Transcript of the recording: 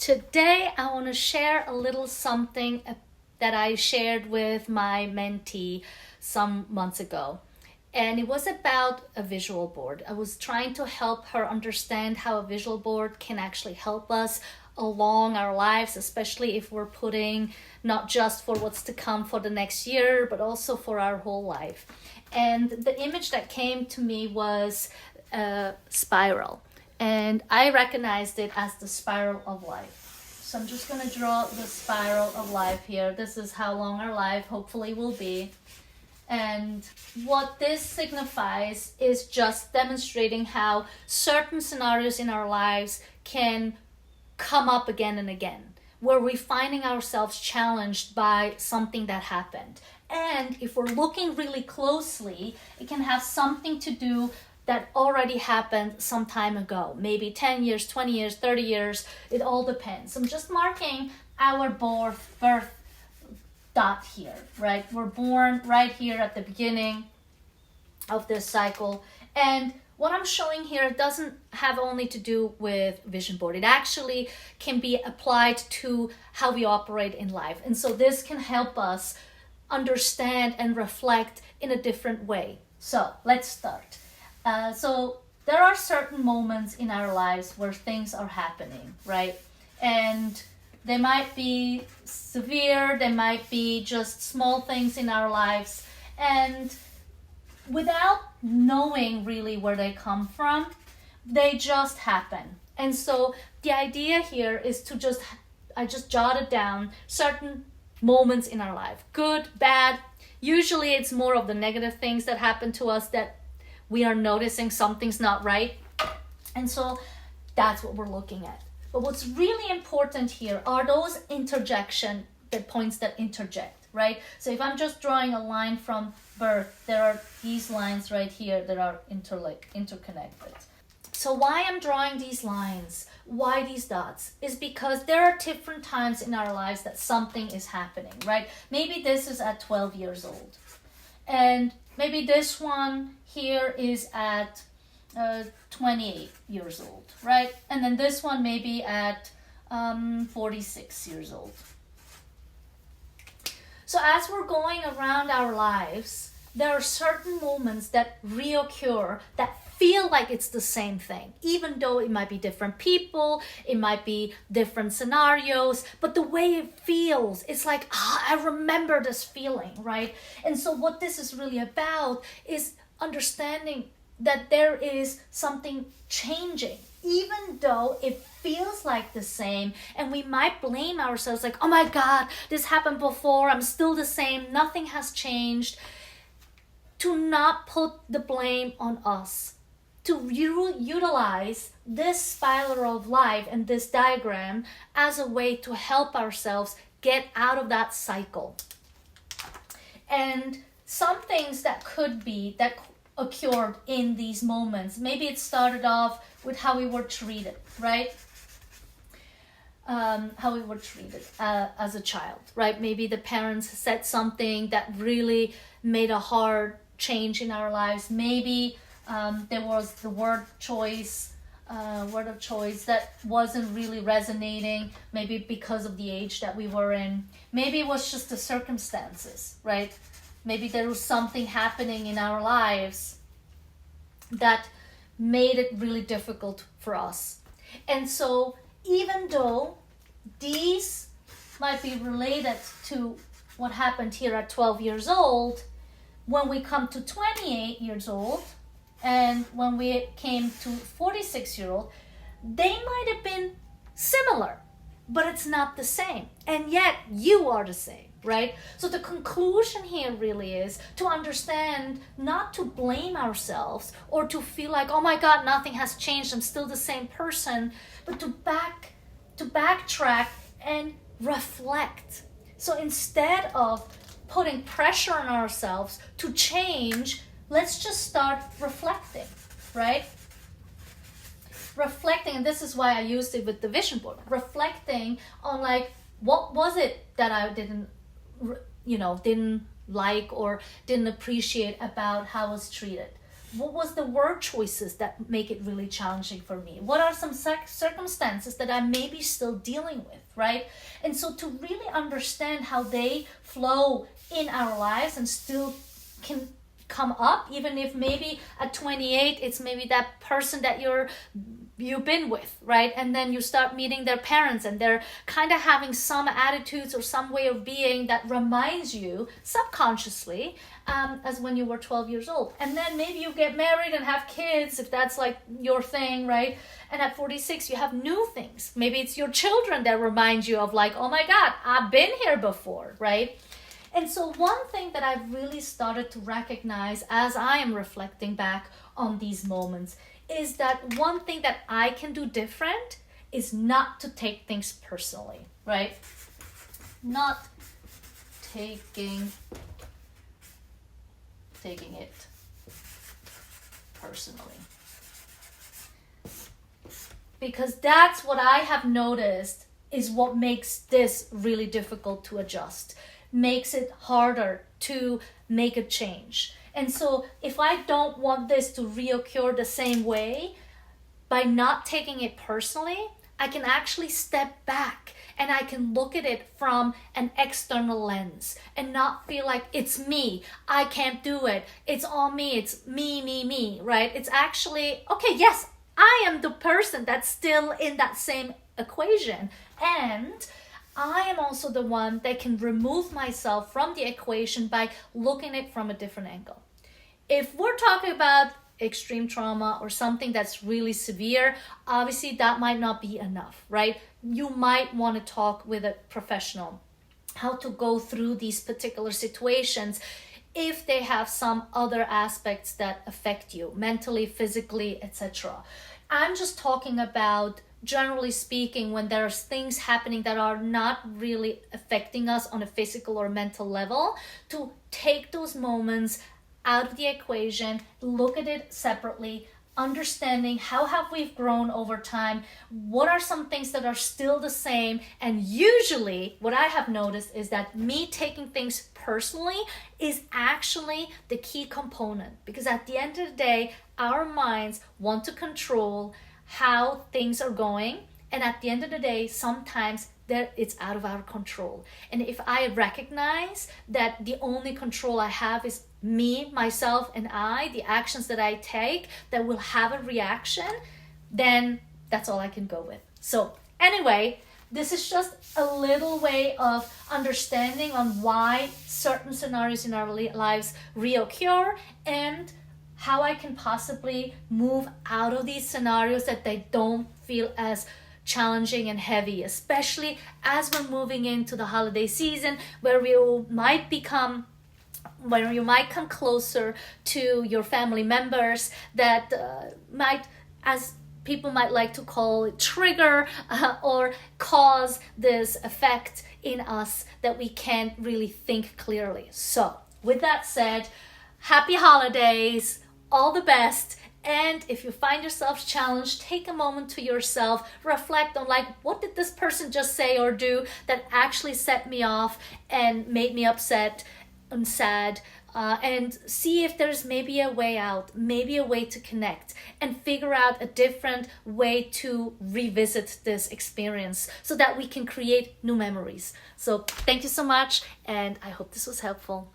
Today, I want to share a little something that I shared with my mentee some months ago. And it was about a visual board. I was trying to help her understand how a visual board can actually help us along our lives, especially if we're putting not just for what's to come for the next year, but also for our whole life. And the image that came to me was a spiral. And I recognized it as the spiral of life. So I'm just going to draw the spiral of life here. This is how long our life hopefully will be. And what this signifies is just demonstrating how certain scenarios in our lives can come up again and again, where we're finding ourselves challenged by something that happened. And if we're looking really closely, it can have something to do that already happened some time ago, maybe 10 years, 20 years, 30 years, it all depends. I'm just marking our birth dot here, right? We're born right here at the beginning of this cycle. And what I'm showing here doesn't have only to do with vision board. It actually can be applied to how we operate in life. And so this can help us understand and reflect in a different way. So let's start. So there are certain moments in our lives where things are happening, right? And they might be severe, they might be just small things in our lives. And without knowing really where they come from, they just happen. And so the idea here is to I just jotted down certain moments in our life, good, bad. Usually it's more of the negative things that happen to us that we are noticing something's not right. And so that's what we're looking at. But what's really important here are those the points that interject, right? So if I'm just drawing a line from birth, there are these lines right here that are interconnected. So why I'm drawing these lines, why these dots, is because there are different times in our lives that something is happening, right? Maybe this is at 12 years old. And maybe this one here is at 28 years old, right? And then this one maybe at 46 years old. So as we're going around our lives, there are certain moments that reoccur that feel like it's the same thing, even though it might be different people, it might be different scenarios, but the way it feels, it's like, I remember this feeling, right? And so what this is really about is understanding that there is something changing, even though it feels like the same, and we might blame ourselves like, oh my God, this happened before, I'm still the same, nothing has changed. To not put the blame on us, to utilize this spiral of life and this diagram as a way to help ourselves get out of that cycle. And some things that occurred in these moments, maybe it started off with how we were treated, right? How we were treated as a child, right? Maybe the parents said something that really made a hard change in our lives. Maybe there was the word of choice that wasn't really resonating, maybe because of the age that we were in. Maybe it was just the circumstances, right? Maybe there was something happening in our lives that made it really difficult for us. And so even though these might be related to what happened here at 12 years old, when we come to 28 years old and when we came to 46-year-old, they might have been similar, but it's not the same. And yet you are the same, right? So the conclusion here really is to understand, not to blame ourselves or to feel like, oh my God, nothing has changed, I'm still the same person, but to backtrack and reflect. So instead of putting pressure on ourselves to change, let's just start reflecting, right? Reflecting, and this is why I used it with the vision board, reflecting on like, what was it that I didn't like or didn't appreciate about how I was treated? What was the word choices that make it really challenging for me? What are some circumstances that I may be still dealing with, right? And so to really understand how they flow in our lives and still can come up, even if maybe at 28 it's maybe that person that you've been with, right? And then you start meeting their parents and they're kind of having some attitudes or some way of being that reminds you subconsciously as when you were 12 years old. And then maybe you get married and have kids, if that's like your thing, right? And at 46 you have new things. Maybe it's your children that remind you of like, oh my God, I've been here before, right? And so one thing that I've really started to recognize as I am reflecting back on these moments is that one thing that I can do different is not to take things personally, right? Not taking it personally. Because that's what I have noticed is what makes this really difficult to adjust, makes it harder to make a change. And so if I don't want this to reoccur the same way, by not taking it personally, I can actually step back and I can look at it from an external lens and not feel like it's me, I can't do it, it's all me, it's me, right? It's actually, okay, yes, I am the person that's still in that same equation, and I am also the one that can remove myself from the equation by looking at it from a different angle. If we're talking about extreme trauma or something that's really severe, obviously that might not be enough, right? You might want to talk with a professional how to go through these particular situations if they have some other aspects that affect you mentally, physically, etc. I'm just talking about, generally speaking, when there's things happening that are not really affecting us on a physical or mental level, to take those moments out of the equation, look at it separately, understanding how have we grown over time, what are some things that are still the same. And usually what I have noticed is that me taking things personally is actually the key component, because at the end of the day, our minds want to control how things are going, and at the end of the day, sometimes that it's out of our control. And if I recognize that the only control I have is me, myself, and the actions that I take that will have a reaction, then that's all I can go with. So anyway, this is just a little way of understanding on why certain scenarios in our lives reoccur and how I can possibly move out of these scenarios that they don't feel as challenging and heavy, especially as we're moving into the holiday season where you might come closer to your family members that might, as people might like to call it, trigger or cause this effect in us that we can't really think clearly. So with that said, happy holidays, all the best. And if you find yourself challenged, take a moment to yourself, reflect on like, what did this person just say or do that actually set me off and made me upset and sad, and see if there's maybe a way out, maybe a way to connect and figure out a different way to revisit this experience so that we can create new memories. So thank you so much, and I hope this was helpful.